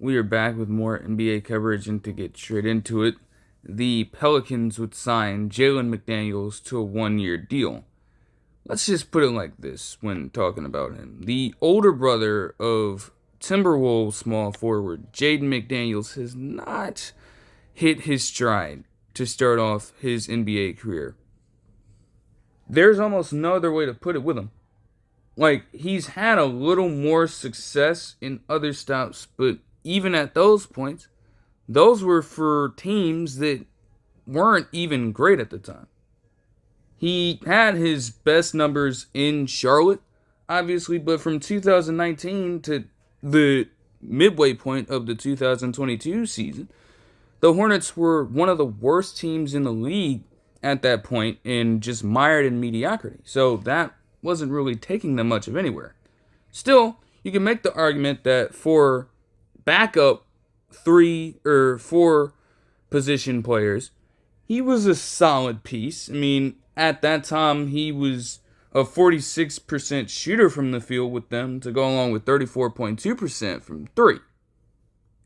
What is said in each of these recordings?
We are back with more NBA coverage, and to get straight into it, the Pelicans would sign Jalen McDaniels to a 1-year deal. Let's just put it like this when talking about him. The older brother of Timberwolves small forward Jaden McDaniels has not hit his stride to start off his NBA career. There's almost no other way to put it with him. Like, he's had a little more success in other stops, but even at those points, those were for teams that weren't even great at the time. He had his best numbers in Charlotte, obviously, but from 2019 to the midway point of the 2022 season, the Hornets were one of the worst teams in the league at that point and just mired in mediocrity. So that wasn't really taking them much of anywhere. Still, you can make the argument that for backup 3 or 4 position players, he was a solid piece. I mean, at that time, he was a 46% shooter from the field with them to go along with 34.2% from 3.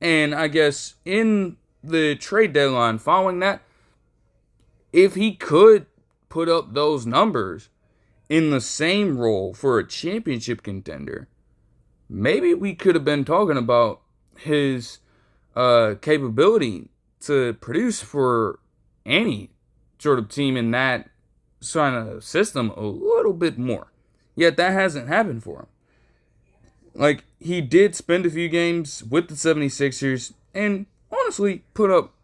And I guess in the trade deadline following that, if he could put up those numbers in the same role for a championship contender, maybe we could have been talking about his capability to produce for any sort of team in that sort of system a little bit more. Yet that hasn't happened for him. Like, he did spend a few games with the 76ers and honestly put up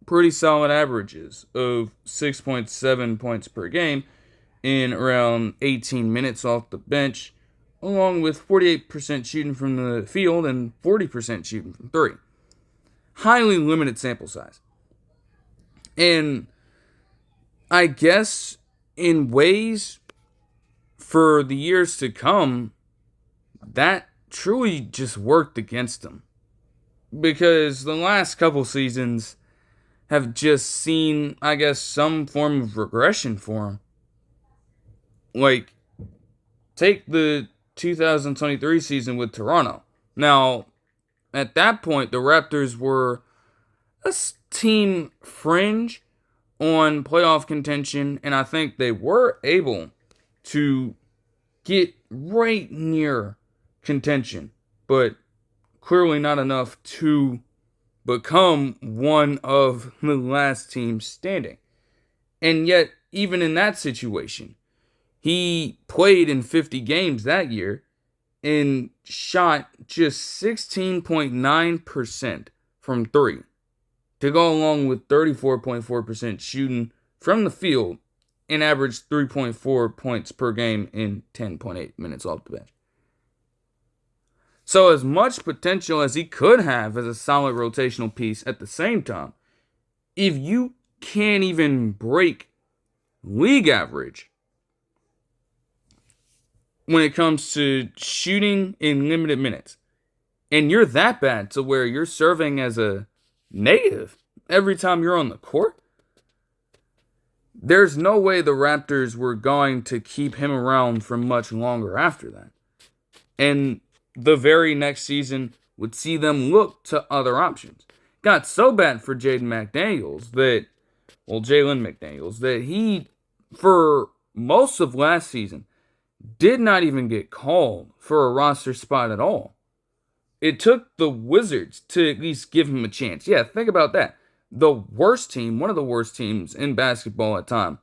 pretty solid averages of 6.7 points per game in around 18 minutes off the bench, along with 48% shooting from the field and 40% shooting from 3. Highly limited sample size. And I guess in ways for the years to come, that truly just worked against him. Because the last couple seasons have just seen, I guess, some form of regression for him. Like, take the 2023 season with Toronto. Now, at that point, the Raptors were a team fringe on playoff contention, and I think they were able to get right near contention, but clearly not enough to become one of the last teams standing. And yet, even in that situation, he played in 50 games that year and shot just 16.9% from 3 to go along with 34.4% shooting from the field and averaged 3.4 points per game in 10.8 minutes off the bench. So as much potential as he could have as a solid rotational piece at the same time, if you can't even break league average when it comes to shooting in limited minutes, and you're that bad to where you're serving as a negative every time you're on the court, there's no way the Raptors were going to keep him around for much longer after that. And the very next season would see them look to other options. Got so bad for Jalen McDaniels that he, for most of last season, did not even get called for a roster spot at all. It took the Wizards to at least give him a chance. Yeah, think about that. The worst team, one of the worst teams in basketball at the time,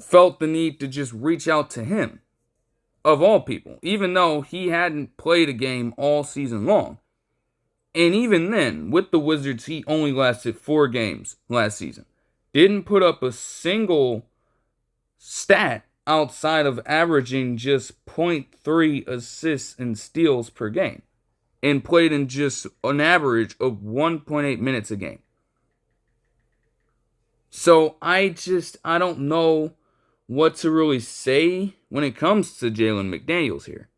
felt the need to just reach out to him, of all people, even though he hadn't played a game all season long. And even then, with the Wizards, he only lasted 4 games last season. Didn't put up a single stat outside of averaging just 0.3 assists and steals per game, and played in just an average of 1.8 minutes a game. So I don't know what to really say when it comes to Jalen McDaniels here.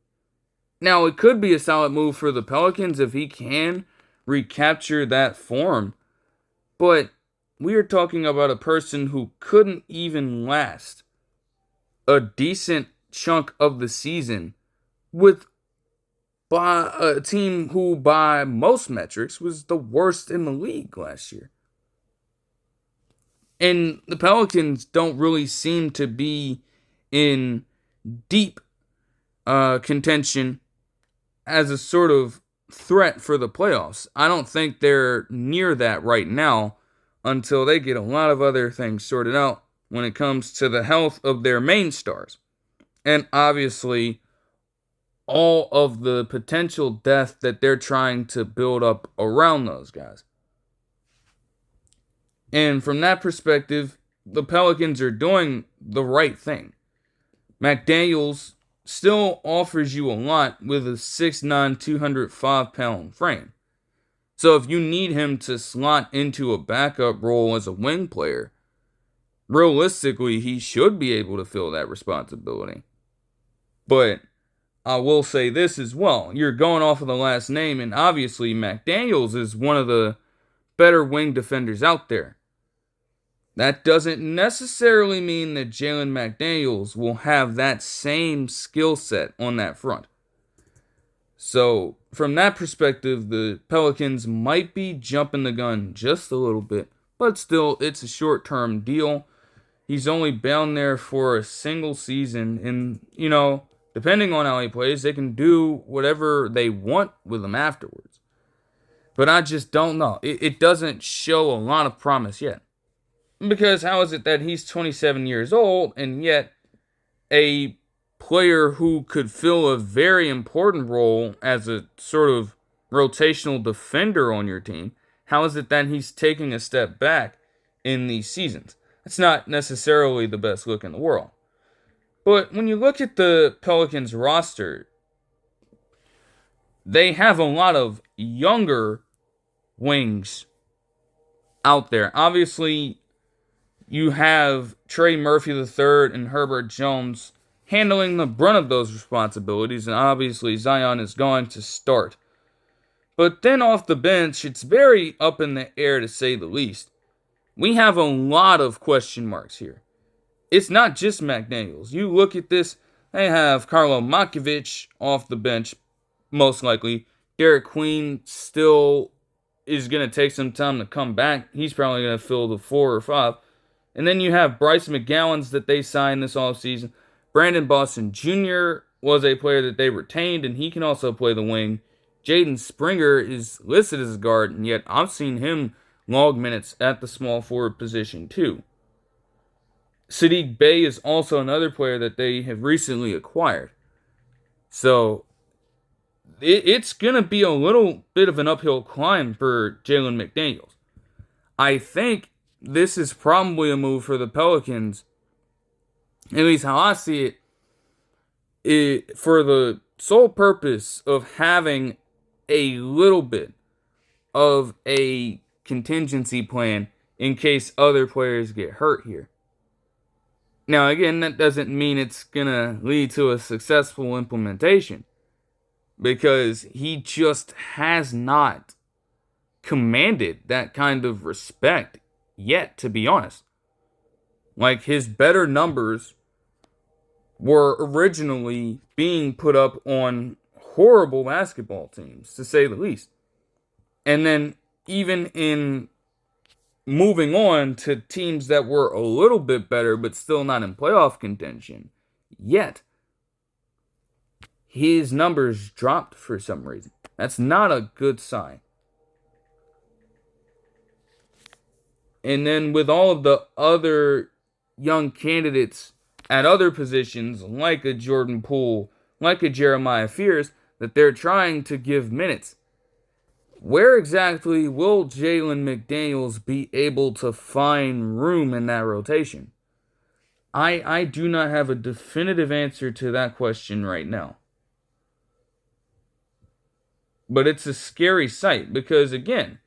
Now, it could be a solid move for the Pelicans if he can recapture that form, but we are talking about a person who couldn't even last a decent chunk of the season with by a team who, by most metrics, was the worst in the league last year. And the Pelicans don't really seem to be in deep contention as a sort of threat for the playoffs. I don't think they're near that right now until they get a lot of other things sorted out when it comes to the health of their main stars. And obviously, all of the potential depth that they're trying to build up around those guys. And from that perspective, the Pelicans are doing the right thing. McDaniels still offers you a lot with a 6'9", 205-pound frame. So if you need him to slot into a backup role as a wing player, realistically, he should be able to fill that responsibility. But I will say this as well. You're going off of the last name, and obviously McDaniels is one of the better wing defenders out there. That doesn't necessarily mean that Jalen McDaniels will have that same skill set on that front. So, from that perspective, the Pelicans might be jumping the gun just a little bit, but still, it's a short-term deal. He's only bound there for a single season, and, depending on how he plays, they can do whatever they want with him afterwards. But I just don't know. It doesn't show a lot of promise yet. Because how is it that he's 27 years old and yet a player who could fill a very important role as a sort of rotational defender on your team, how is it that he's taking a step back in these seasons? It's not necessarily the best look in the world. But when you look at the Pelicans roster, they have a lot of younger wings out there. Obviously, you have Trey Murphy III and Herbert Jones handling the brunt of those responsibilities, and obviously Zion is going to start. But then off the bench, it's very up in the air to say the least. We have a lot of question marks here. It's not just McDaniels. You look at this, they have Karlo Makovic off the bench, most likely. Derek Queen still is going to take some time to come back. He's probably going to fill the 4 or 5. And then you have Bryce McGowens that they signed this offseason. Brandon Boston Jr. was a player that they retained, and he can also play the wing. Jaden Springer is listed as a guard, and yet I've seen him log minutes at the small forward position too. Saddiq Bey is also another player that they have recently acquired. So it's going to be a little bit of an uphill climb for Jalen McDaniels. I think this is probably a move for the Pelicans, at least how I see it, for the sole purpose of having a little bit of a contingency plan in case other players get hurt here. Now, again, that doesn't mean it's going to lead to a successful implementation, because he just has not commanded that kind of respect yet, to be honest. Like, his better numbers were originally being put up on horrible basketball teams, to say the least. And then even in moving on to teams that were a little bit better but still not in playoff contention, yet his numbers dropped for some reason. That's not a good sign. And then with all of the other young candidates at other positions, like a Jordan Poole, like a Jeremiah Fears, that they're trying to give minutes, where exactly will Jalen McDaniels be able to find room in that rotation? I do not have a definitive answer to that question right now. But it's a scary sight, because, again,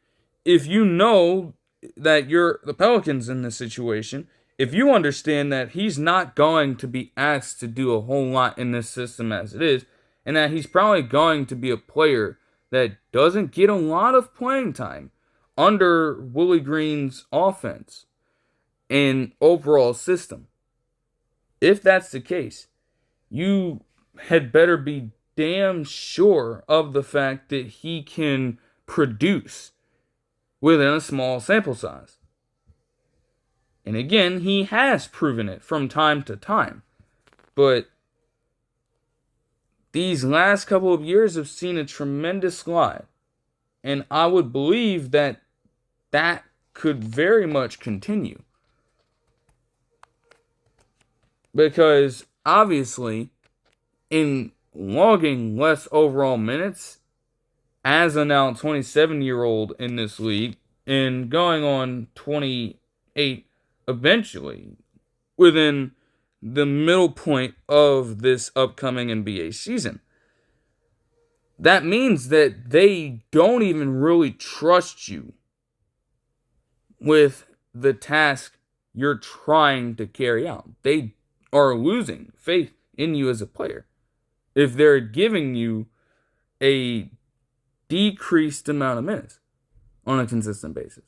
if you know that you're the Pelicans in this situation, if you understand that he's not going to be asked to do a whole lot in this system as it is, and that he's probably going to be a player that doesn't get a lot of playing time under Willie Green's offense and overall system, if that's the case, you had better be damn sure of the fact that he can produce within a small sample size. And again, he has proven it from time to time. But these last couple of years have seen a tremendous slide. And I would believe that that could very much continue. Because obviously, in logging less overall minutes, as a now 27-year-old in this league, and going on 28 eventually, within the middle point of this upcoming NBA season. That means that they don't even really trust you with the task you're trying to carry out. They are losing faith in you as a player if they're giving you a decreased amount of minutes on a consistent basis.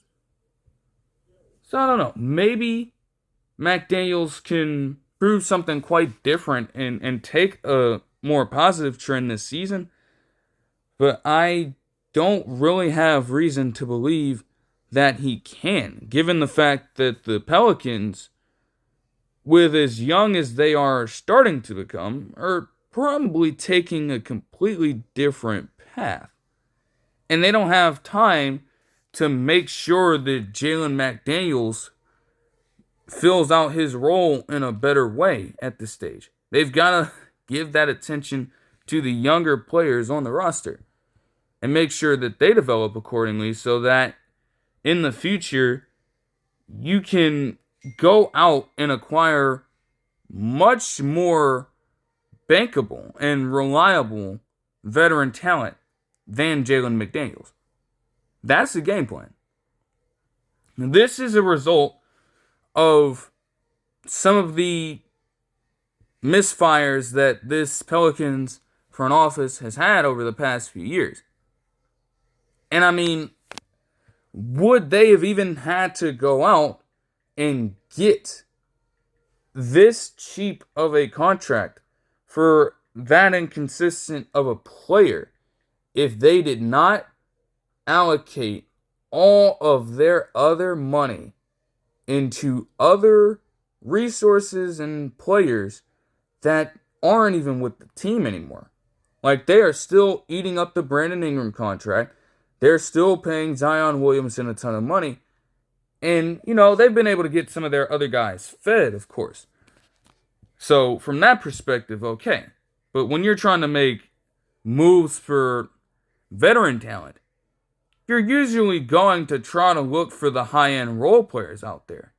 So I don't know. Maybe McDaniels can prove something quite different and take a more positive trend this season. But I don't really have reason to believe that he can, given the fact that the Pelicans, with as young as they are starting to become, are probably taking a completely different path. And they don't have time to make sure that Jalen McDaniels fills out his role in a better way at this stage. They've got to give that attention to the younger players on the roster and make sure that they develop accordingly so that in the future you can go out and acquire much more bankable and reliable veteran talent than Jalen McDaniels. That's the game plan. This is a result of some of the misfires that this Pelicans front office has had over the past few years. And I mean, would they have even had to go out and get this cheap of a contract for that inconsistent of a player if they did not allocate all of their other money into other resources and players that aren't even with the team anymore? Like, they are still eating up the Brandon Ingram contract. They're still paying Zion Williamson a ton of money. And, they've been able to get some of their other guys fed, of course. So, from that perspective, okay. But when you're trying to make moves for veteran talent, you're usually going to try to look for the high-end role players out there.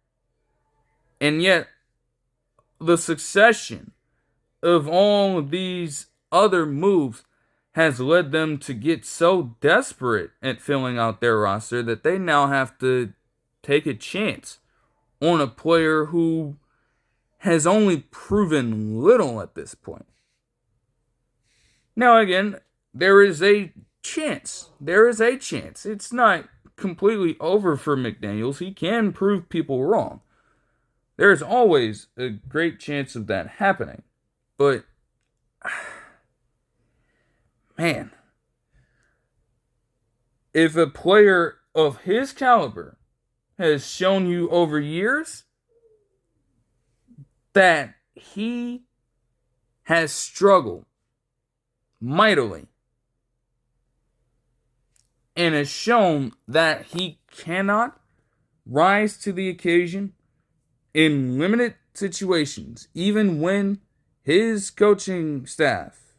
And yet, the succession of all of these other moves has led them to get so desperate at filling out their roster that they now have to take a chance on a player who has only proven little at this point. Now again, there is a chance. It's not completely over for McDaniels. He can prove people wrong. There's always a great chance of that happening. But man, if a player of his caliber has shown you over years that he has struggled mightily and has shown that he cannot rise to the occasion in limited situations, even when his coaching staff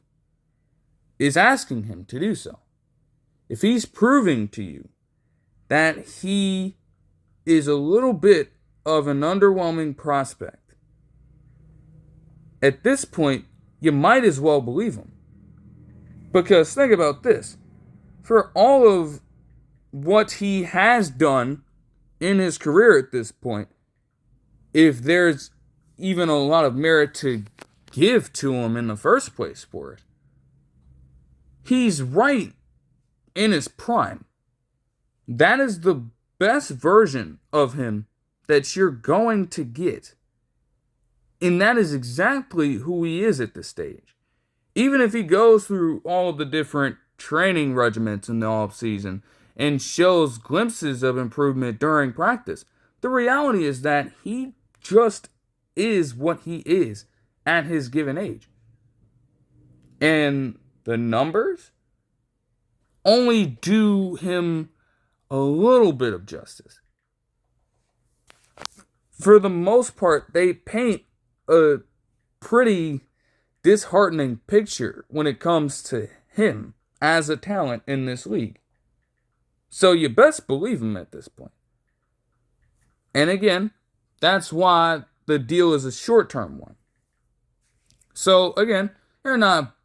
is asking him to do so. If he's proving to you that he is a little bit of an underwhelming prospect, at this point, you might as well believe him. Because think about this. For all of what he has done in his career at this point, if there's even a lot of merit to give to him in the first place for it, he's right in his prime. That is the best version of him that you're going to get. And that is exactly who he is at this stage. Even if he goes through all of the different training regiments in the offseason and shows glimpses of improvement during practice, the reality is that he just is what he is at his given age. And the numbers only do him a little bit of justice. For the most part, they paint a pretty disheartening picture when it comes to him as a talent in this league. So you best believe him at this point. And again, that's why the deal is a short-term one. So again, they're not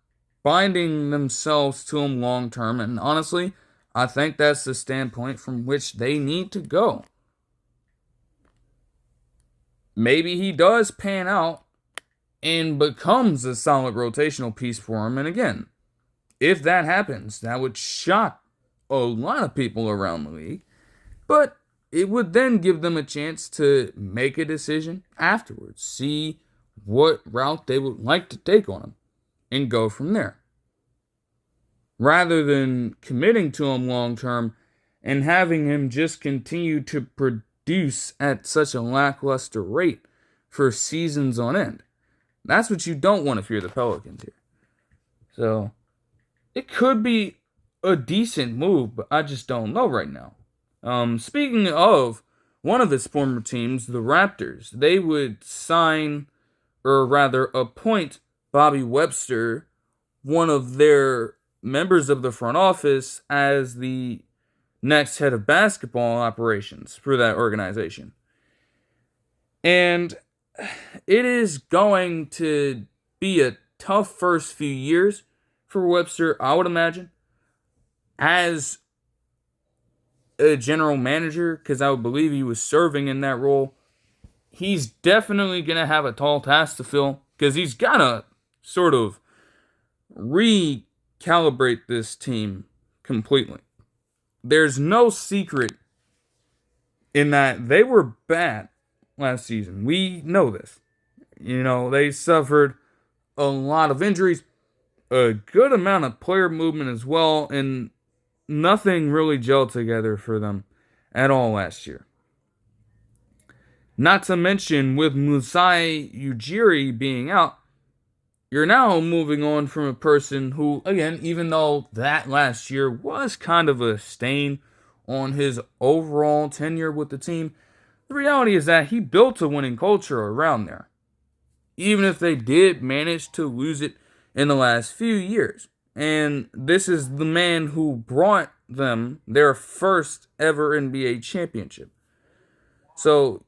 binding themselves to him long-term, and honestly, I think that's the standpoint from which they need to go. Maybe he does pan out and becomes a solid rotational piece for him. And again, if that happens, that would shock a lot of people around the league. But it would then give them a chance to make a decision afterwards, see what route they would like to take on him, and go from there. Rather than committing to him long term and having him just continue to produce at such a lackluster rate for seasons on end. That's what you don't want if you're the Pelicans here. So, it could be a decent move, but I just don't know right now. Speaking of one of his former teams, the Raptors, they would sign, or rather appoint, Bobby Webster, one of their members of the front office, as the next head of basketball operations for that organization. And it is going to be a tough first few years for Webster, I would imagine, as a general manager, because I would believe he was serving in that role. He's definitely going to have a tall task to fill, because he's got to sort of recalibrate this team completely. There's no secret in that they were bad last season. We know this. They suffered a lot of injuries, a good amount of player movement as well, and nothing really gelled together for them at all last year. Not to mention, with Masai Ujiri being out, you're now moving on from a person who, again, even though that last year was kind of a stain on his overall tenure with the team, the reality is that he built a winning culture around there. Even if they did manage to lose it in the last few years. And this is the man who brought them their first ever NBA championship. So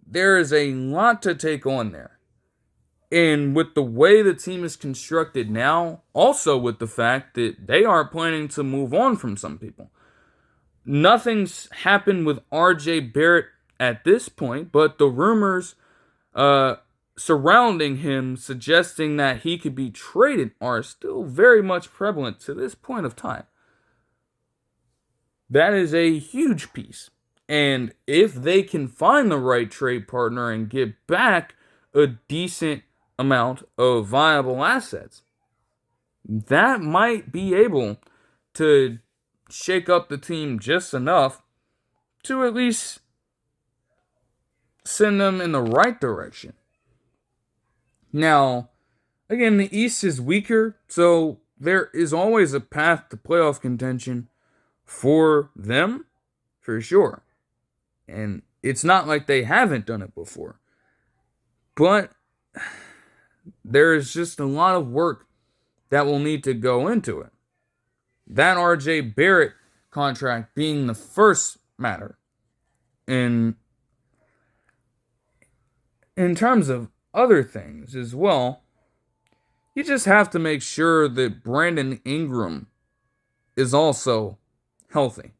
there is a lot to take on there. And with the way the team is constructed now, also with the fact that they are planning to move on from some people. Nothing's happened with R.J. Barrett at this point, but the rumors surrounding him suggesting that he could be traded are still very much prevalent to this point of time. That is a huge piece. And if they can find the right trade partner and get back a decent amount of viable assets, that might be able to shake up the team just enough to at least send them in the right direction. Now, again, the East is weaker, so there is always a path to playoff contention for them, for sure. And it's not like they haven't done it before. But there is just a lot of work that will need to go into it. That R.J. Barrett contract being the first matter. In terms of other things as well, you just have to make sure that Brandon Ingram is also healthy.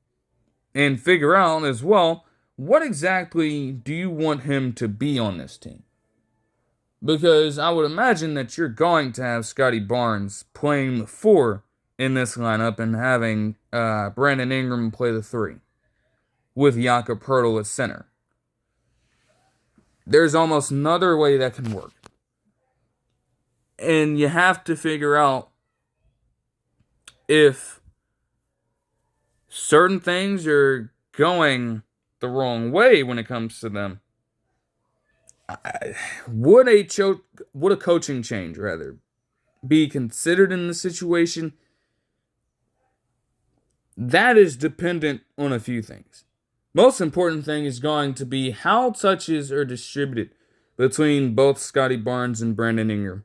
And figure out as well, what exactly do you want him to be on this team? Because I would imagine that you're going to have Scotty Barnes playing the 4 in this lineup and having Brandon Ingram play the 3 with Jakob Poeltl at center. There's almost another way that can work. And you have to figure out if certain things are going the wrong way when it comes to them, would a coaching change rather be considered in the situation? That is dependent on a few things. Most important thing is going to be how touches are distributed between both Scottie Barnes and Brandon Ingram.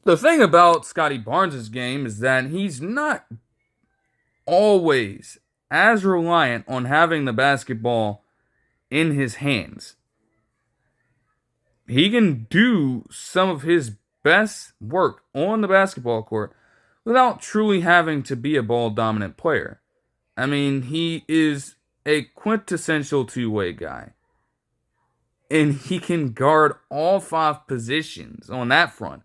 The thing about Scottie Barnes' game is that he's not always as reliant on having the basketball in his hands. He can do some of his best work on the basketball court without truly having to be a ball dominant player. I mean, he is a quintessential two-way guy. And he can guard all 5 positions on that front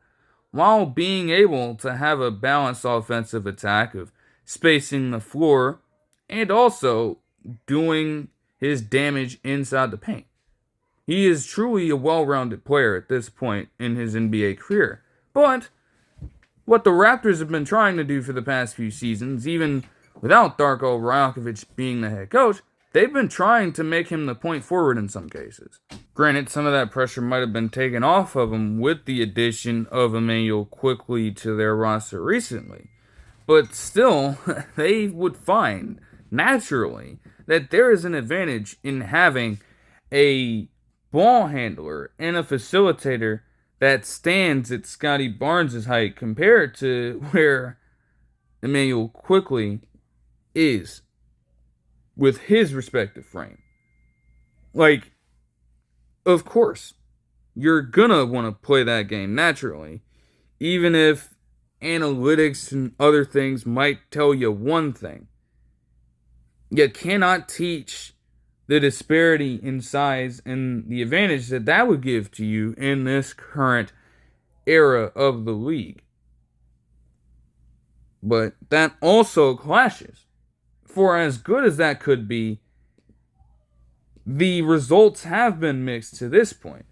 while being able to have a balanced offensive attack of spacing the floor and also doing his damage inside the paint. He is truly a well-rounded player at this point in his NBA career. But what the Raptors have been trying to do for the past few seasons, even without Darko Rajakovic being the head coach, they've been trying to make him the point forward in some cases. Granted, some of that pressure might have been taken off of him with the addition of Immanuel Quickley to their roster recently. But still, they would find, naturally, that there is an advantage in having a ball handler and a facilitator that stands at Scottie Barnes' height compared to where Immanuel Quickley is with his respective frame. Like, of course, you're gonna want to play that game naturally, even if analytics and other things might tell you one thing. You cannot teach the disparity in size and the advantage that would give to you in this current era of the league. But that also clashes. For as good as that could be, the results have been mixed to this point.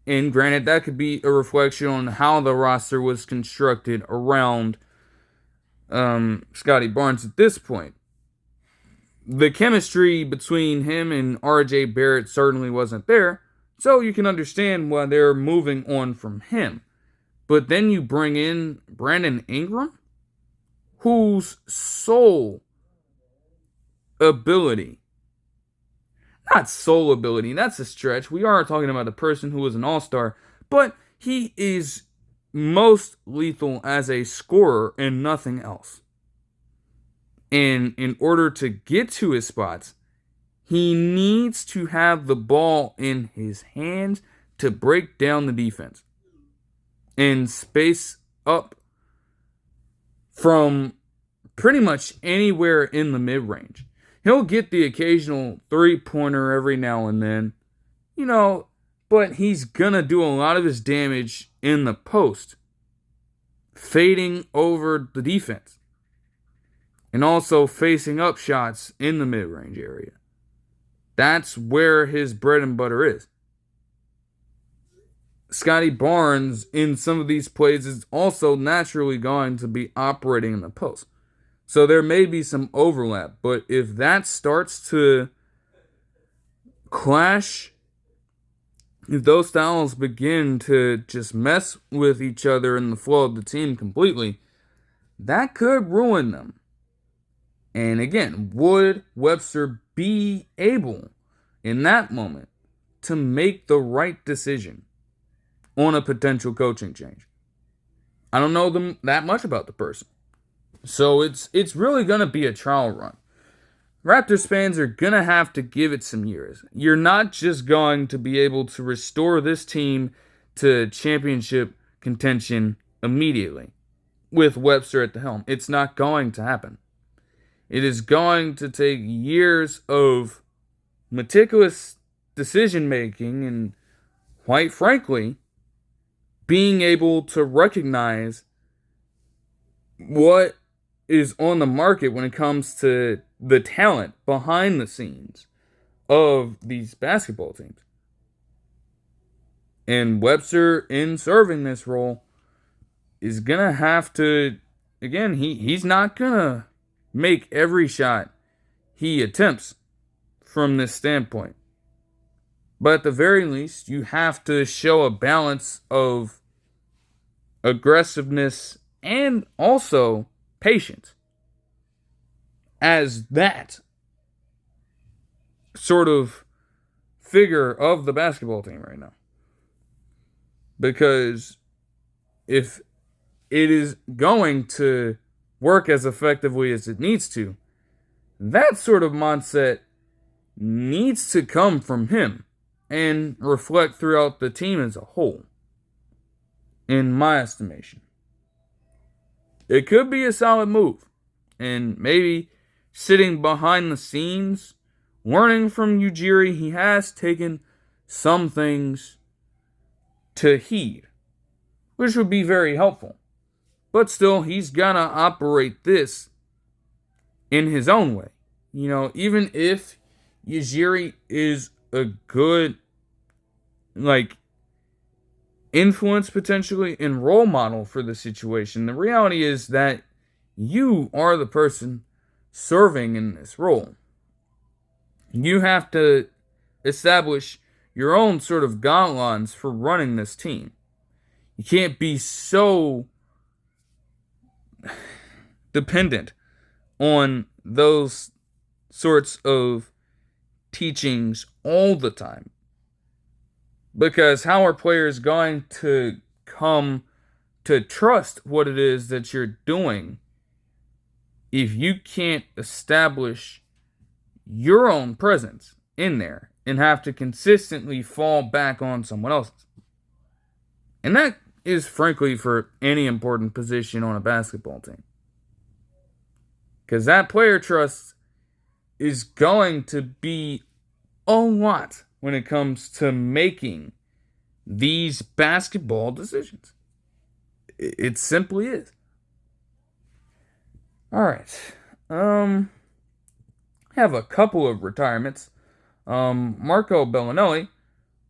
And granted, that could be a reflection on how the roster was constructed around Scottie Barnes at this point. The chemistry between him and RJ Barrett certainly wasn't there, so you can understand why they're moving on from him. But then you bring in Brandon Ingram, whose sole ability, not sole ability, that's a stretch. We are talking about a person who is an all-star, but he is most lethal as a scorer and nothing else. And in order to get to his spots, he needs to have the ball in his hands to break down the defense and space up from pretty much anywhere in the mid-range. He'll get the occasional three-pointer every now and then, but he's gonna do a lot of his damage in the post, fading over the defense. And also facing up shots in the mid-range area. That's where his bread and butter is. Scottie Barnes, in some of these plays, is also naturally going to be operating in the post. So there may be some overlap. But if that starts to clash, if those styles begin to just mess with each other in the flow of the team completely, that could ruin them. And again, would Webster be able, in that moment, to make the right decision on a potential coaching change? I don't know them that much about the person. So it's really going to be a trial run. Raptors fans are going to have to give it some years. You're not just going to be able to restore this team to championship contention immediately with Webster at the helm. It's not going to happen. It is going to take years of meticulous decision making and, quite frankly, being able to recognize what is on the market when it comes to the talent behind the scenes of these basketball teams. And Webster, in serving this role, is going to have to again, he's not gonna make every shot he attempts from this standpoint. But at the very least, you have to show a balance of aggressiveness and also patience as that sort of figure of the basketball team right now. Because if it is going to work as effectively as it needs to, that sort of mindset needs to come from him and reflect throughout the team as a whole, in my estimation. It could be a solid move, and maybe sitting behind the scenes, learning from Ujiri, he has taken some things to heed, which would be very helpful. But still, he's gonna operate this in his own way. Even if Ujiri is a good, influence potentially and role model for the situation, the reality is that you are the person serving in this role. You have to establish your own sort of guidelines for running this team. You can't be so dependent on those sorts of teachings all the time. Because how are players going to come to trust what it is that you're doing if you can't establish your own presence in there and have to consistently fall back on someone else's? And that is frankly for any important position on a basketball team. Because that player trust is going to be a lot when it comes to making these basketball decisions. It simply is. Alright. I have a couple of retirements. Marco Belinelli,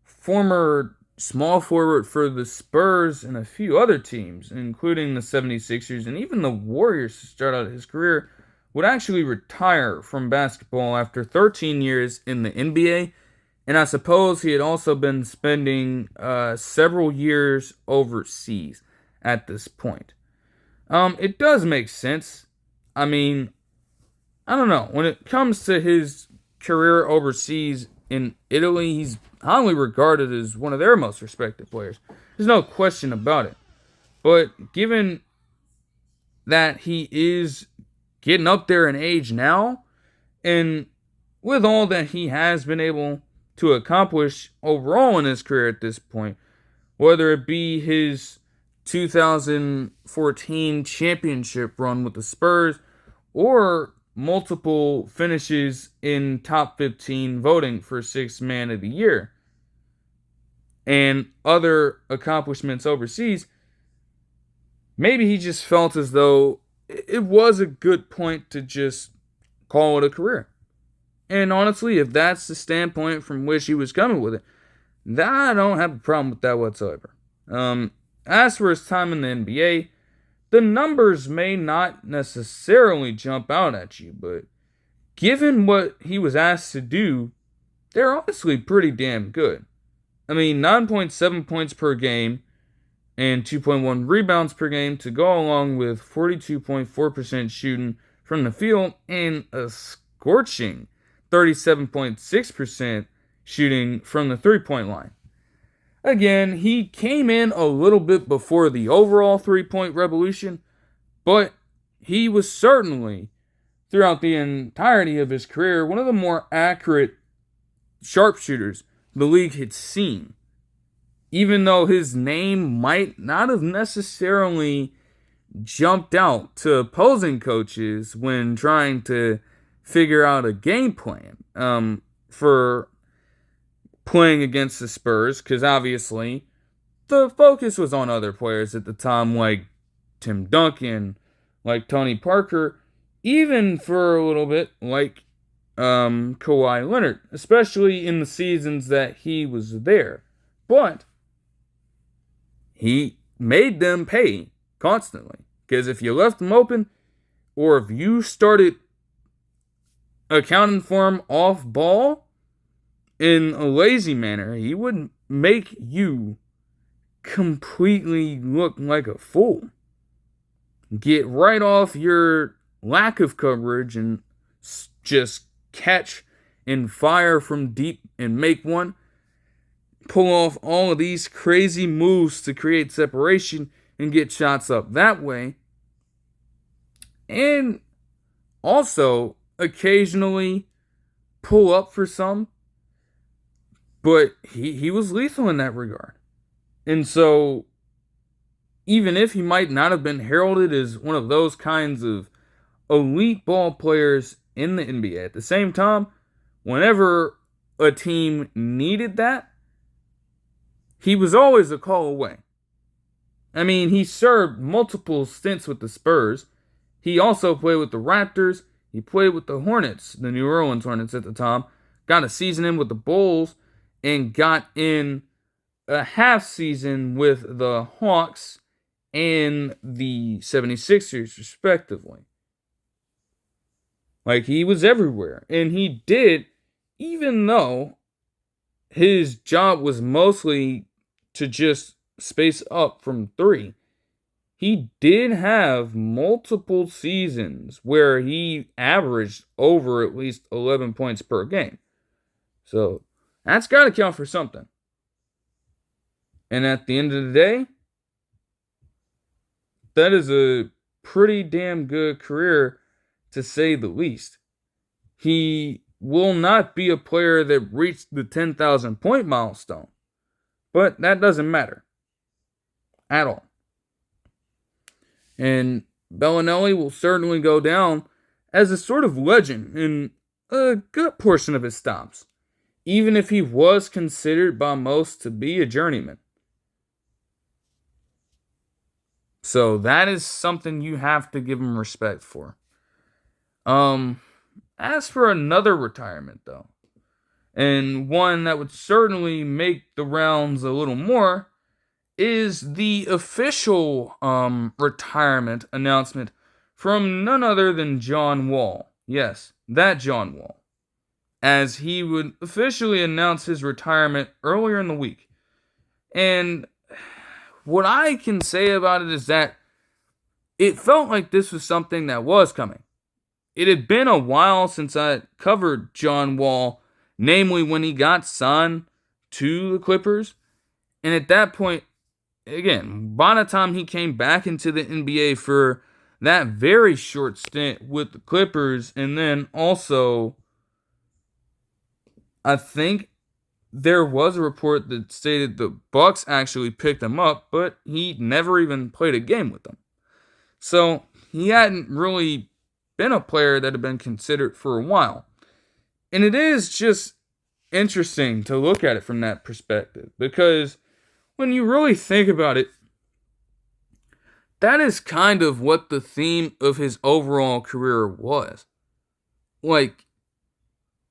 former small forward for the Spurs and a few other teams, including the 76ers and even the Warriors to start out his career, would actually retire from basketball after 13 years in the NBA. And I suppose he had also been spending several years overseas at this point. It does make sense. I mean, I don't know. When it comes to his career overseas in Italy, he's highly regarded as one of their most respected players. There's no question about it. But given that he is getting up there in age now, and with all that he has been able to accomplish overall in his career at this point, whether it be his 2014 championship run with the Spurs or multiple finishes in top 15 voting for Sixth Man of the Year and other accomplishments overseas, maybe he just felt as though it was a good point to just call it a career. And honestly, if that's the standpoint from which he was coming with it, I don't have a problem with that whatsoever. As for his time in the NBA, the numbers may not necessarily jump out at you, but given what he was asked to do, they're honestly pretty damn good. I mean, 9.7 points per game and 2.1 rebounds per game to go along with 42.4% shooting from the field and a scorching 37.6% shooting from the three-point line. Again, he came in a little bit before the overall three-point revolution, but he was certainly, throughout the entirety of his career, one of the more accurate sharpshooters the league had seen. Even though his name might not have necessarily jumped out to opposing coaches when trying to figure out a game plan for playing against the Spurs, because obviously the focus was on other players at the time, like Tim Duncan, like Tony Parker, even for a little bit like Kawhi Leonard, especially in the seasons that he was there. But he made them pay constantly. Because if you left him open, or if you started accounting for him off ball in a lazy manner, he would make you completely look like a fool. Get right off your lack of coverage and just catch and fire from deep and make one. Pull off all of these crazy moves to create separation and get shots up that way. And also occasionally pull up for some. But he was lethal in that regard. And so, even if he might not have been heralded as one of those kinds of elite ball players in the NBA, at the same time, whenever a team needed that, he was always a call away. I mean, he served multiple stints with the Spurs. He also played with the Raptors. He played with the Hornets, the New Orleans Hornets at the time. Got a season in with the Bulls and got in a half season with the Hawks and the 76ers, respectively. Like, he was everywhere. And he did, even though his job was mostly to just space up from three, he did have multiple seasons where he averaged over at least 11 points per game. So, that's got to count for something. And at the end of the day, that is a pretty damn good career, to say the least. He will not be a player that reached the 10,000 point milestone, but that doesn't matter at all. And Belinelli will certainly go down as a sort of legend in a good portion of his stops, even if he was considered by most to be a journeyman. So that is something you have to give him respect for. As for another retirement, though, and one that would certainly make the rounds a little more, is the official retirement announcement from none other than John Wall. Yes, that John Wall. As he would officially announce his retirement earlier in the week. And what I can say about it is that it felt like this was something that was coming. It had been a while since I covered John Wall, namely when he got signed to the Clippers. And at that point, again, by the time he came back into the NBA for that very short stint with the Clippers, and then also, I think there was a report that stated the Bucks actually picked him up, but he never even played a game with them. So he hadn't really been a player that had been considered for a while. And it is just interesting to look at it from that perspective, because when you really think about it, that is kind of what the theme of his overall career was. Like,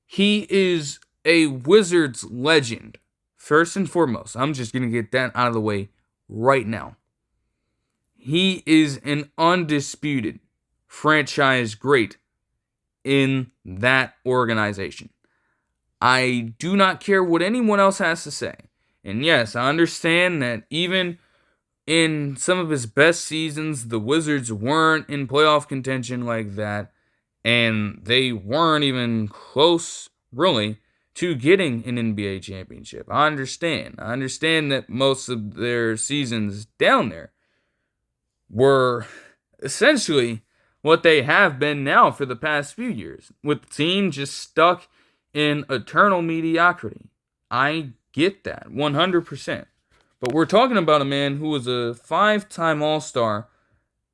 he is a Wizards legend, first and foremost. I'm just going to get that out of the way right now. He is an undisputed franchise great in that organization. I do not care what anyone else has to say. And yes, I understand that even in some of his best seasons, the Wizards weren't in playoff contention like that, and they weren't even close, really, to getting an NBA championship. I understand. I understand that most of their seasons down there were essentially what they have been now for the past few years, with the team just stuck in eternal mediocrity. I get that, 100%. But we're talking about a man who was a 5-time All-Star,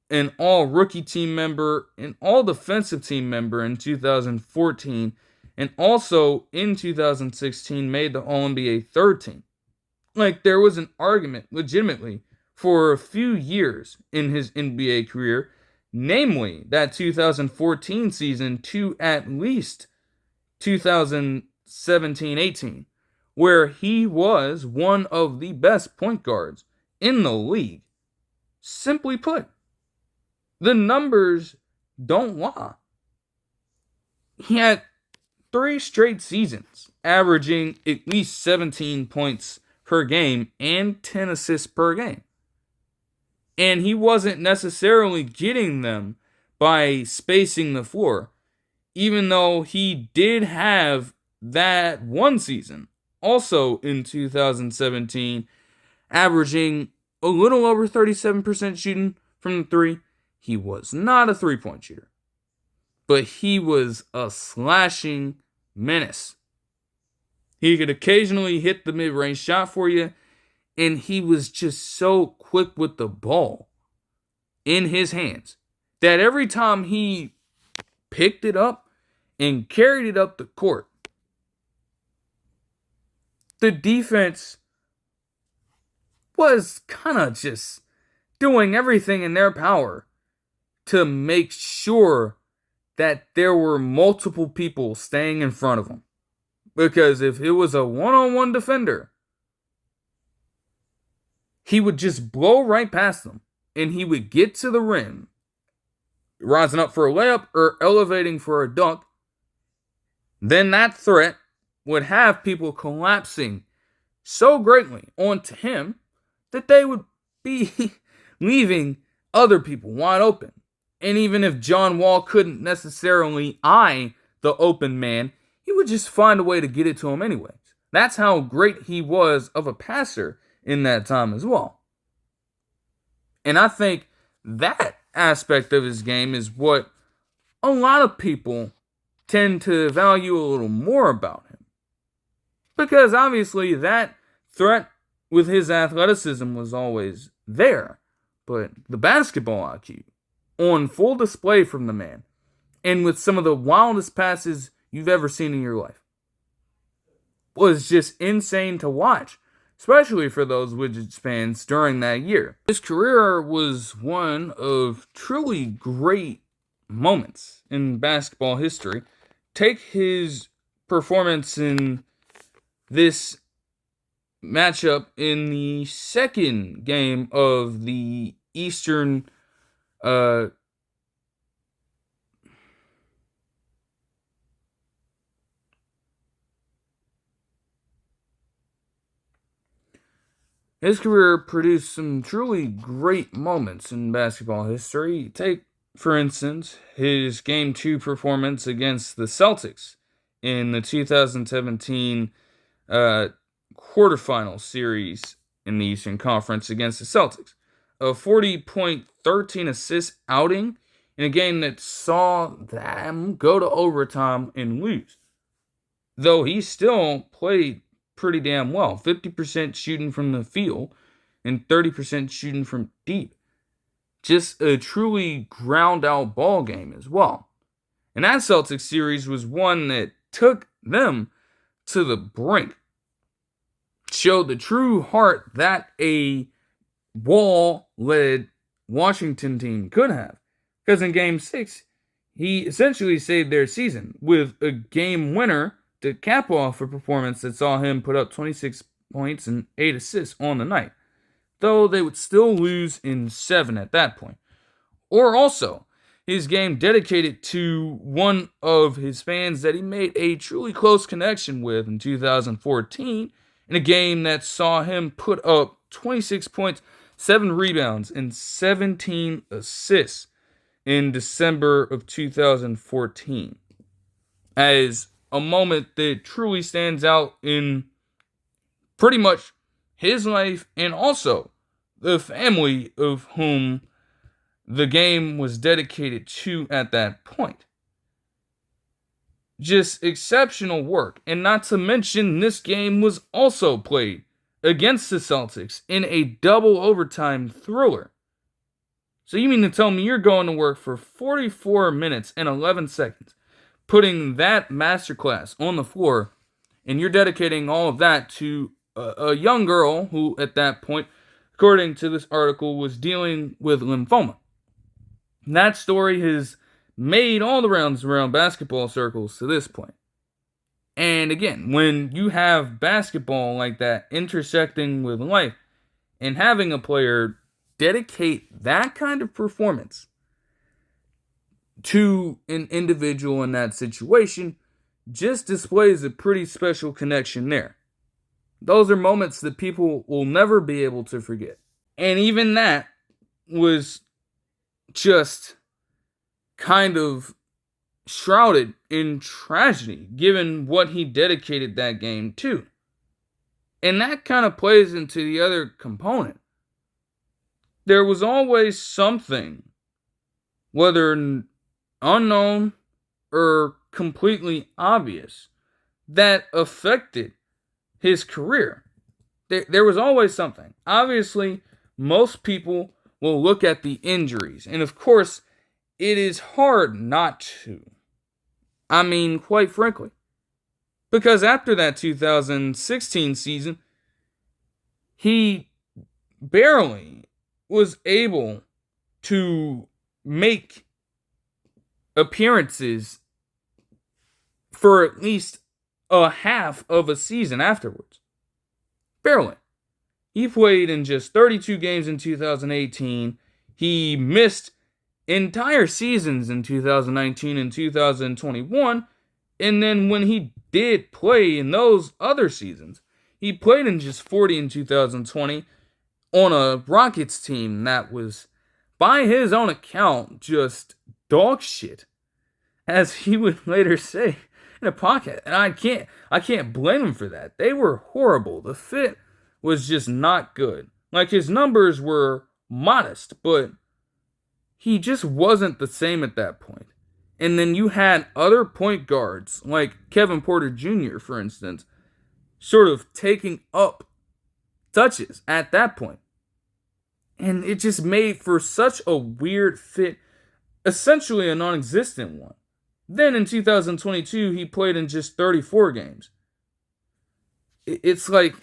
an all-rookie team member, an all-defensive team member in 2014, and also in 2016 made the All-NBA third team. Like, there was an argument, legitimately, for a few years in his NBA career, namely that 2014 season to at least 2017-18, where he was one of the best point guards in the league. Simply put, The numbers don't lie. He had 3 straight seasons, averaging at least 17 points per game and 10 assists per game. And he wasn't necessarily getting them by spacing the floor, even though he did have that one season, also in 2017, averaging a little over 37% shooting from the three. He was not a three-point shooter, but he was a slashing menace. He could occasionally hit the mid-range shot for you, and he was just so quick with the ball in his hands that every time he picked it up and carried it up the court, the defense was kind of just doing everything in their power to make sure that there were multiple people staying in front of him. Because if it was a one-on-one defender, he would just blow right past them, and he would get to the rim, rising up for a layup or elevating for a dunk. Then that threat would have people collapsing so greatly onto him that they would be leaving other people wide open. And even if John Wall couldn't necessarily eye the open man, he would just find a way to get it to him anyways. That's how great he was of a passer in that time as well. And I think that aspect of his game is what a lot of people tend to value a little more about him. Because obviously that threat with his athleticism was always there. But the basketball IQ on full display from the man, and with some of the wildest passes you've ever seen in your life, was just insane to watch, especially for those Wizards fans during that year. His career was one of truly great moments in basketball history. Take his performance in this matchup in the second game of the Eastern his career produced some truly great moments in basketball history. Take, for instance, his Game 2 performance against the Celtics in the 2017 quarterfinal series in the Eastern Conference against the Celtics. A 40-point, 13-assist outing in a game that saw them go to overtime and lose. Though he still played pretty damn well. 50% shooting from the field and 30% shooting from deep. Just a truly ground-out ball game as well. And that Celtics series was one that took them to the brink. Showed the true heart that a Wall-led Washington team could have. Because in Game 6, he essentially saved their season with a game winner to cap off a performance that saw him put up 26 points and 8 assists on the night. Though they would still lose in 7 at that point. Or also, his game dedicated to one of his fans that he made a truly close connection with in 2014, in a game that saw him put up 26 points, 7 rebounds, and 17 assists in December of 2014. As a moment that truly stands out in pretty much his life and also the family of whom the game was dedicated to at that point. Just exceptional work. And not to mention, this game was also played against the Celtics in a double overtime thriller. So you mean to tell me you're going to work for 44 minutes and 11 seconds, putting that masterclass on the floor, and you're dedicating all of that to a young girl who, at that point, according to this article, was dealing with lymphoma. And that story has made all the rounds around basketball circles to this point. And again, when you have basketball like that intersecting with life, and having a player dedicate that kind of performance to an individual in that situation just displays a pretty special connection there. Those are moments that people will never be able to forget. And even that was just kind of shrouded in tragedy, given what he dedicated that game to. And that kind of plays into the other component. There was always something, whether unknown or completely obvious, that affected his career. There was always something. Obviously, most people will look at the injuries, and of course, it is hard not to. I mean, quite frankly. Because after that 2016 season, he barely was able to make appearances for at least a half of a season afterwards. Barely. He played in just 32 games in 2018. He missed entire seasons in 2019 and 2021. And then when he did play in those other seasons, he played in just 40 in 2020 on a Rockets team that was, by his own account, just dog shit, as he would later say in a podcast. And I can't blame him for that. They were horrible. The fit was just not good. Like, his numbers were modest, but he just wasn't the same at that point. And then you had other point guards, like Kevin Porter Jr., for instance, sort of taking up touches at that point. And it just made for such a weird fit, essentially a non-existent one. Then in 2022, he played in just 34 games. It's like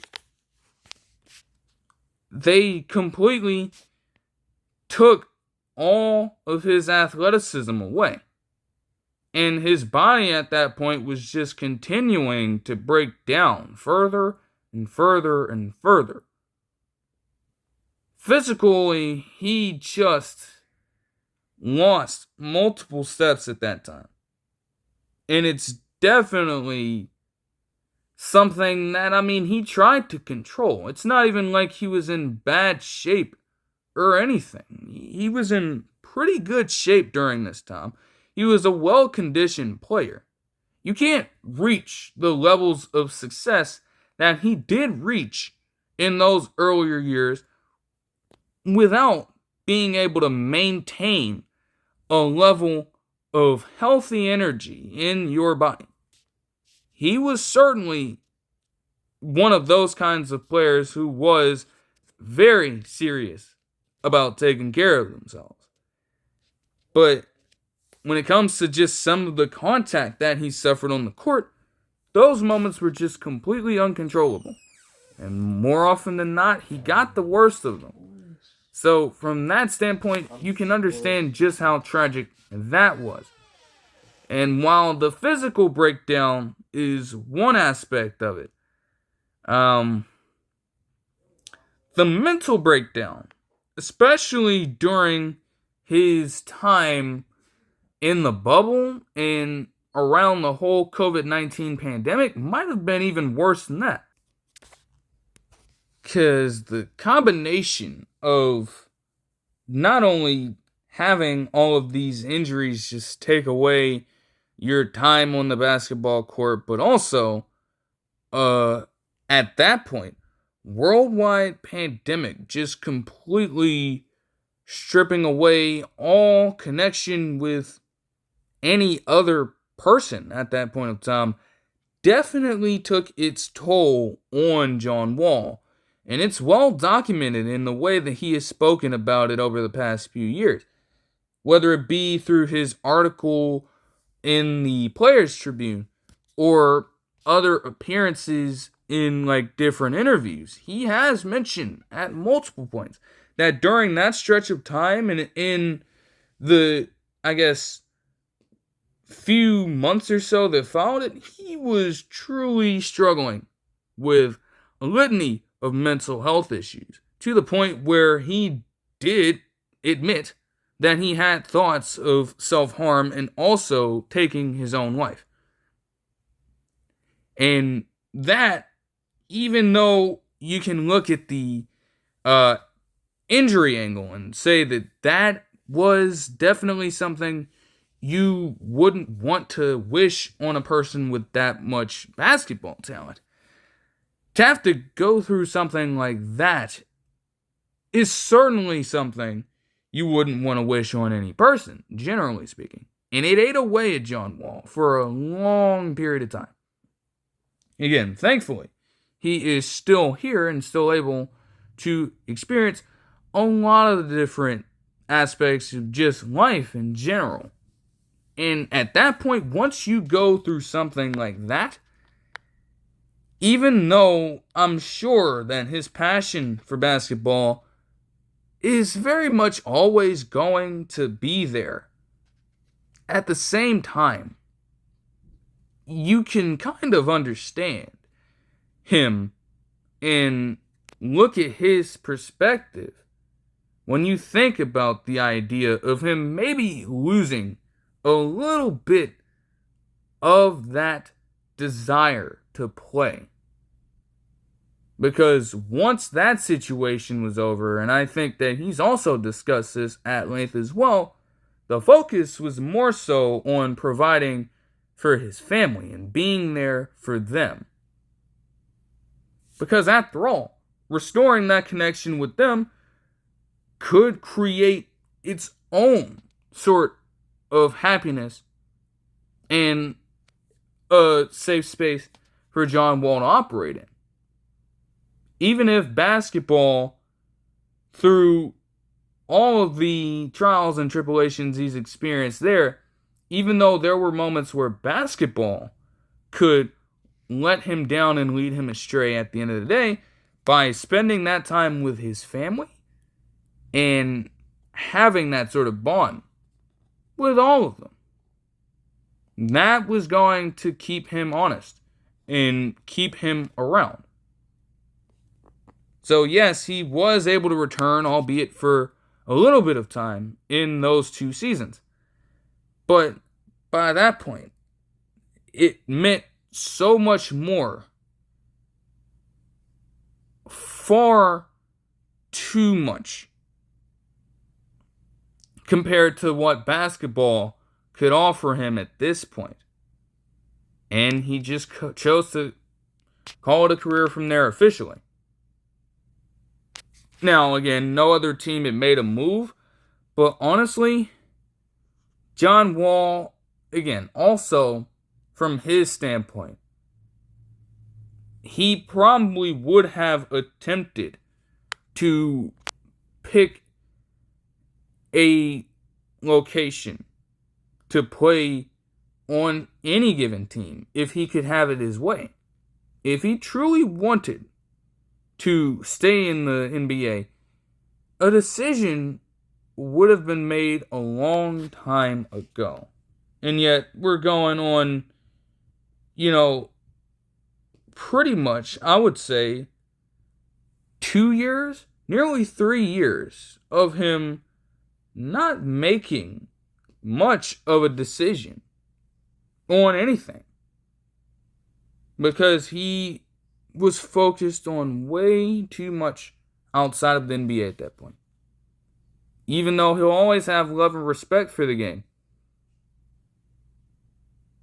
they completely took all of his athleticism away. And his body at that point was just continuing to break down further and further and further. Physically, he just lost multiple steps at that time. And it's definitely something that, he tried to control. It's not even like he was in bad shape or anything. He was in pretty good shape during this time. He was a well-conditioned player. You can't reach the levels of success that he did reach in those earlier years without being able to maintain a level of healthy energy in your body. He was certainly one of those kinds of players who was very serious about taking care of themselves. But when it comes to just some of the contact that he suffered on the court, those moments were just completely uncontrollable. And more often than not, he got the worst of them. So from that standpoint, you can understand just how tragic that was. And while the physical breakdown is one aspect of it, the mental breakdown, especially during his time in the bubble and around the whole COVID-19 pandemic, might have been even worse than that. Because the combination of not only having all of these injuries just take away your time on the basketball court, but also, at that point, worldwide pandemic just completely stripping away all connection with any other person at that point of time, definitely took its toll on John Wall. And it's well documented in the way that he has spoken about it over the past few years. Whether it be through his article in the Players Tribune or other appearances in different interviews, he has mentioned at multiple points that during that stretch of time and in the, few months or so that followed it, he was truly struggling with a litany of mental health issues, to the point where he did admit that he had thoughts of self-harm and also taking his own life. And that, even though you can look at the injury angle and say that that was definitely something you wouldn't want to wish on a person with that much basketball talent. To have to go through something like that is certainly something you wouldn't want to wish on any person, generally speaking. And it ate away at John Wall for a long period of time. Again, thankfully, he is still here and still able to experience a lot of the different aspects of just life in general. And at that point, once you go through something like that, even though I'm sure that his passion for basketball is very much always going to be there, at the same time, you can kind of understand him and look at his perspective when you think about the idea of him maybe losing a little bit of that desire to play. Because once that situation was over, and I think that he's also discussed this at length as well, the focus was more so on providing for his family and being there for them. Because after all, restoring that connection with them could create its own sort of happiness and a safe space for John Wall to operate in. Even if basketball, through all of the trials and tribulations he's experienced there, even though there were moments where basketball could let him down and lead him astray at the end of the day, by spending that time with his family and having that sort of bond with all of them, that was going to keep him honest and keep him around. So yes, he was able to return, albeit for a little bit of time in those 2 seasons. But by that point, it meant so much more. Far too much compared to what basketball could offer him at this point. And he just chose to call it a career from there officially. Now, again, no other team had made a move, but honestly, John Wall, again, also from his standpoint, he probably would have attempted to pick a location to play on any given team if he could have it his way. If he truly wanted to stay in the NBA, a decision would have been made a long time ago. And yet, we're going on, pretty much, I would say, 2 years, nearly 3 years of him not making much of a decision on anything. Because he was focused on way too much outside of the NBA at that point. Even though he'll always have love and respect for the game,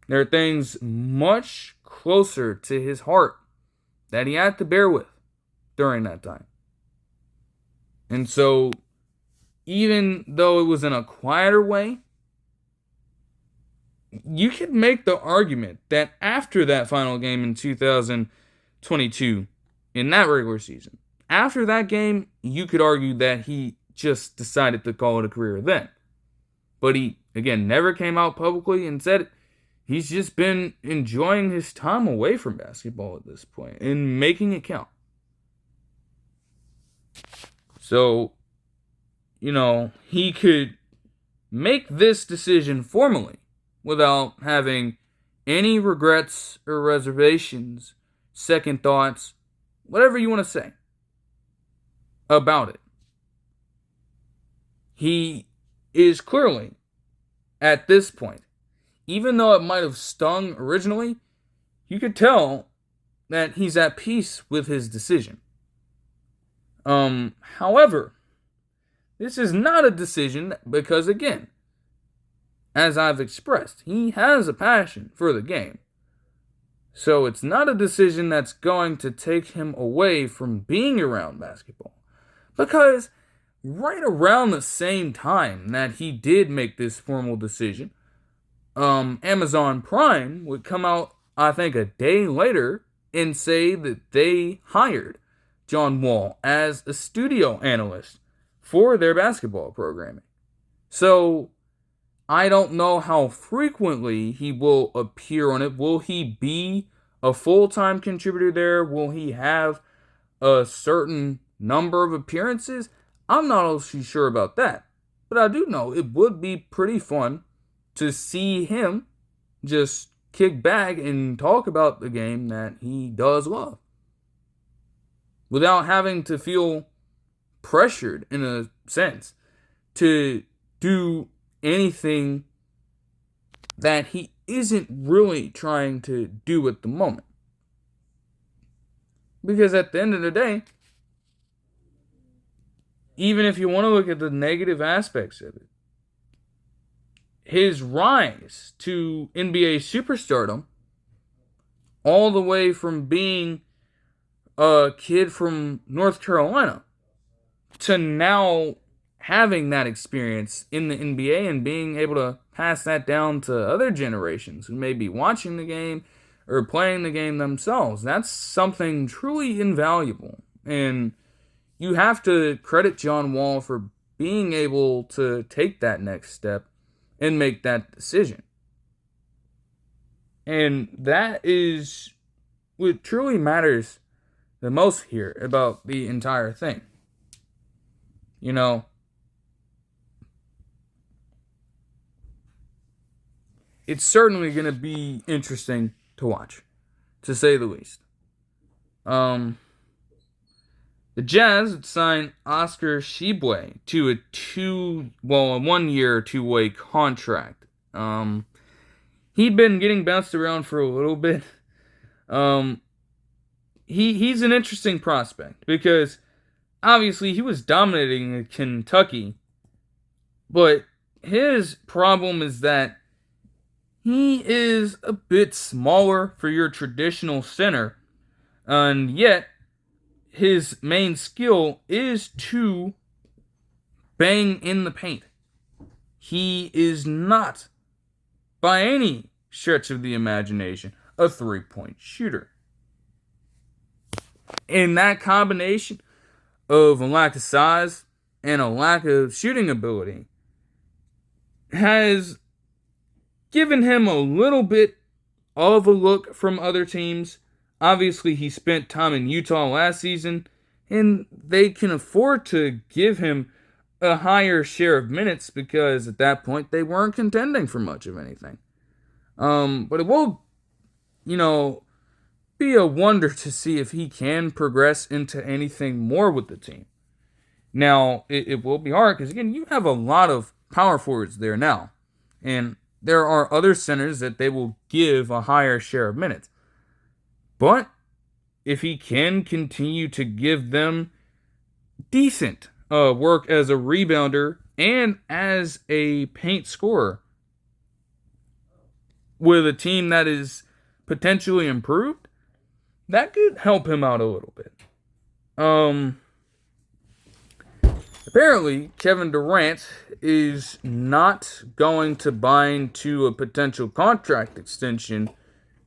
there are things much closer to his heart that he had to bear with during that time. And so, even though it was in a quieter way, you could make the argument that after that final game in 2022, in that regular season, after that game, you could argue that he just decided to call it a career then. But he, again, never came out publicly and said it. He's just been enjoying his time away from basketball at this point and making it count. So, he could make this decision formally without having any regrets or reservations, second thoughts, whatever you want to say about it. He is clearly, at this point, even though it might have stung originally, you could tell that he's at peace with his decision. However, this is not a decision because, again, as I've expressed, he has a passion for the game. So it's not a decision that's going to take him away from being around basketball. Because right around the same time that he did make this formal decision, Amazon Prime would come out, I think, a day later and say that they hired John Wall as a studio analyst for their basketball programming. So I don't know how frequently he will appear on it. Will he be a full-time contributor there? Will he have a certain number of appearances? I'm not also sure about that. But I do know it would be pretty fun to see him just kick back and talk about the game that he does love, without having to feel pressured, in a sense, to do anything that he isn't really trying to do at the moment. Because at the end of the day, even if you want to look at the negative aspects of it, his rise to NBA superstardom, all the way from being a kid from North Carolina to now having that experience in the NBA and being able to pass that down to other generations who may be watching the game or playing the game themselves, that's something truly invaluable. And you have to credit John Wall for being able to take that next step and make that decision. And that is what truly matters the most here about the entire thing. You know, it's certainly going to be interesting to watch, to say the least. The Jazz would sign Oscar Tshiebwe to a 1-year, 2-way contract. He'd been getting bounced around for a little bit. He's an interesting prospect because obviously he was dominating in Kentucky, but his problem is that he is a bit smaller for your traditional center, and yet his main skill is to bang in the paint. He is not, by any stretch of the imagination, a three-point shooter. And that combination of a lack of size and a lack of shooting ability has given him a little bit of a look from other teams. Obviously, he spent time in Utah last season, and they can afford to give him a higher share of minutes because at that point they weren't contending for much of anything. But it will, be a wonder to see if he can progress into anything more with the team. Now, it will be hard because, again, you have a lot of power forwards there now, and there are other centers that they will give a higher share of minutes. But if he can continue to give them decent work as a rebounder and as a paint scorer with a team that is potentially improved, that could help him out a little bit. Apparently, Kevin Durant is not going to bind to a potential contract extension,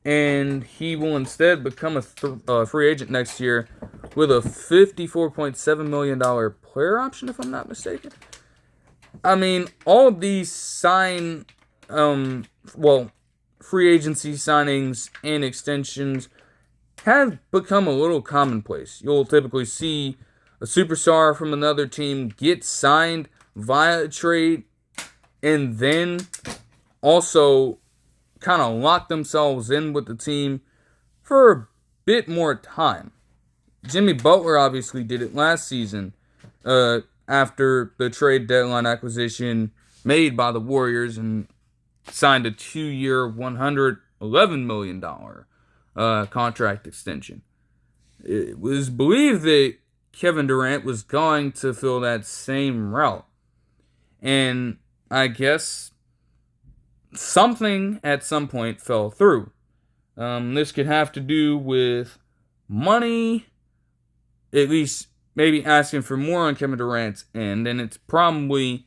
and he will instead become a free agent next year with a $54.7 million player option, if I'm not mistaken. I mean, all of these free agency signings and extensions have become a little commonplace. You'll typically see a superstar from another team get signed via a trade and then also kind of lock themselves in with the team for a bit more time. Jimmy Butler obviously did it last season after the trade deadline acquisition made by the Warriors and signed a 2-year, $111 million contract extension. It was believed that Kevin Durant was going to fill that same route. And I guess something at some point fell through. This could have to do with money, at least maybe asking for more on Kevin Durant's end, and it's probably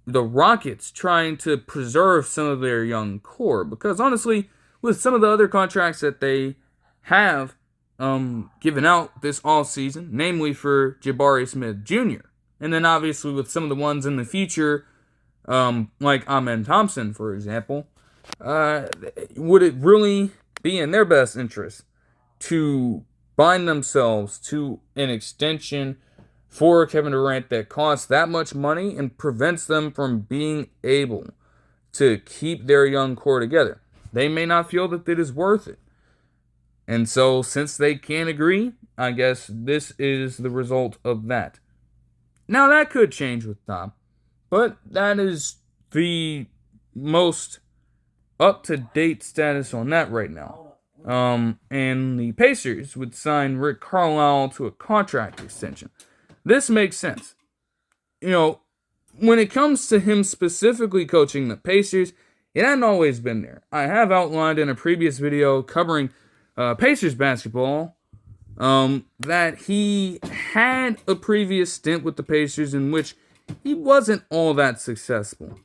the Rockets trying to preserve some of their young core, because honestly, with some of the other contracts that they have given out this all season, namely for Jabari Smith Jr., and then obviously with some of the ones in the future, like Amen Thompson, for example, would it really be in their best interest to bind themselves to an extension for Kevin Durant that costs that much money and prevents them from being able to keep their young core together? They may not feel that it is worth it. And so, since they can't agree, I guess this is the result of that. Now, that could change with time, but that is the most up-to-date status on that right now. And the Pacers would sign Rick Carlisle to a contract extension. This makes sense. You know, when it comes to him specifically coaching the Pacers, it hadn't always been there. I have outlined in a previous video covering Pacers basketball that he had a previous stint with the Pacers in which he wasn't all that successful.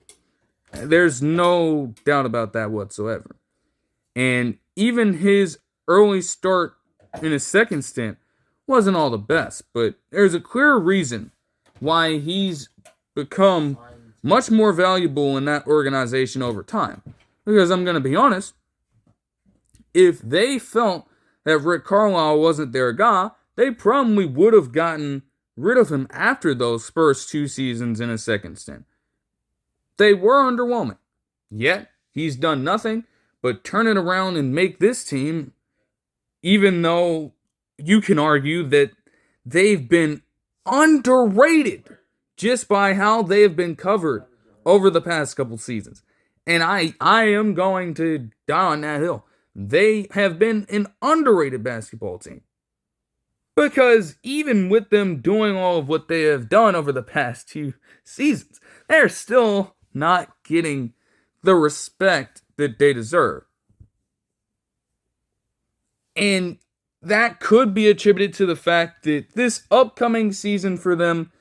There's no doubt about that whatsoever. And even his early start in his second stint wasn't all the best, but there's a clear reason why he's become much more valuable in that organization over time. Because I'm going to be honest, if they felt that Rick Carlisle wasn't their guy, they probably would have gotten rid of him after those first 2 seasons in his second stint. They were underwhelming. Yet, he's done nothing but turn it around and make this team, even though you can argue that they've been underrated just by how they have been covered over the past couple seasons. And I am going to die on that hill. They have been an underrated basketball team. Because even with them doing all of what they have done over the past 2 seasons, they're still not getting the respect that they deserve. And that could be attributed to the fact that this upcoming season for them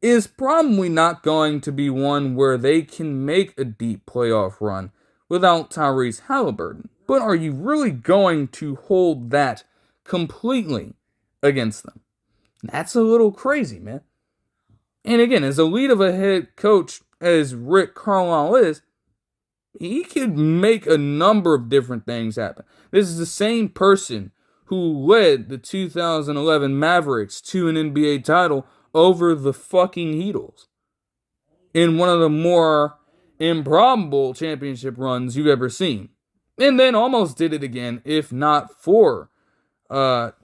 is probably not going to be one where they can make a deep playoff run without Tyrese Halliburton. But are you really going to hold that completely against them? That's a little crazy, man. And again, as elite of a head coach as Rick Carlisle is, he could make a number of different things happen. This is the same person who led the 2011 Mavericks to an NBA title over the fucking Heatles in one of the more improbable championship runs you've ever seen. And then almost did it again, if not for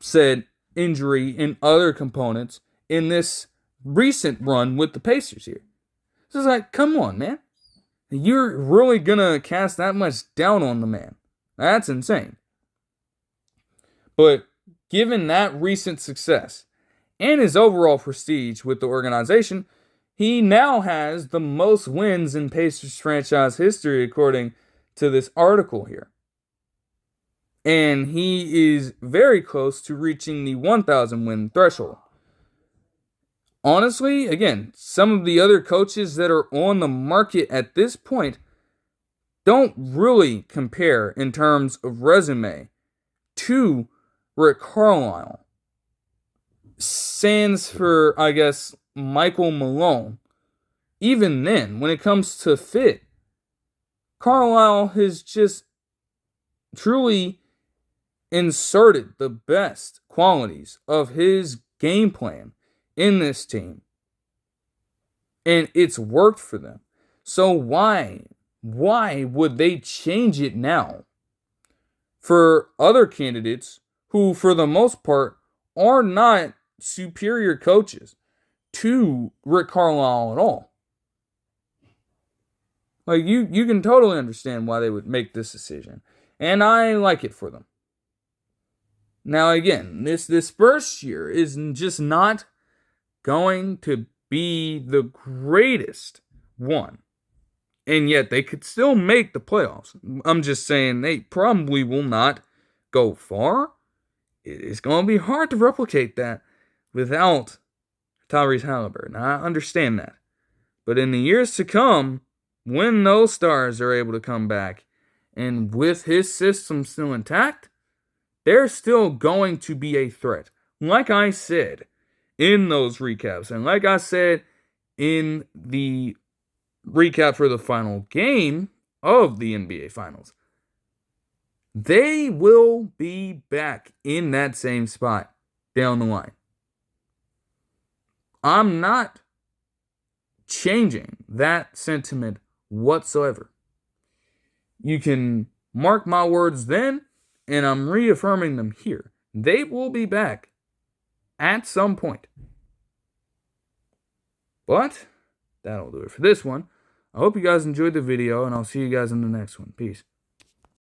said injury in other components in this recent run with the Pacers here. So it's like, come on, man. You're really gonna cast that much down on the man. That's insane. But given that recent success and his overall prestige with the organization, he now has the most wins in Pacers franchise history, according to this article here. And he is very close to reaching the 1,000 win threshold. Honestly, again, some of the other coaches that are on the market at this point don't really compare in terms of resume to Rick Carlisle. Sans for, I guess, Michael Malone. Even then, when it comes to fit, Carlisle has just truly inserted the best qualities of his game plan in this team. And it's worked for them. So why would they change it now for other candidates who, for the most part, are not superior coaches to Rick Carlisle at all? Like, you can totally understand why they would make this decision. And I like it for them. Now, again, this first year is just not going to be the greatest one. And yet they could still make the playoffs. I'm just saying they probably will not go far. It's going to be hard to replicate that without Tyrese Halliburton. I understand that. But in the years to come, when those stars are able to come back, and with his system still intact, they're still going to be a threat. Like I said in those recaps, and like I said in the recap for the final game of the NBA Finals, they will be back in that same spot down the line. I'm not changing that sentiment whatsoever. You can mark my words then, and I'm reaffirming them here. They will be back at some point. But that'll do it for this one. I hope you guys enjoyed the video, and I'll see you guys in the next one. Peace.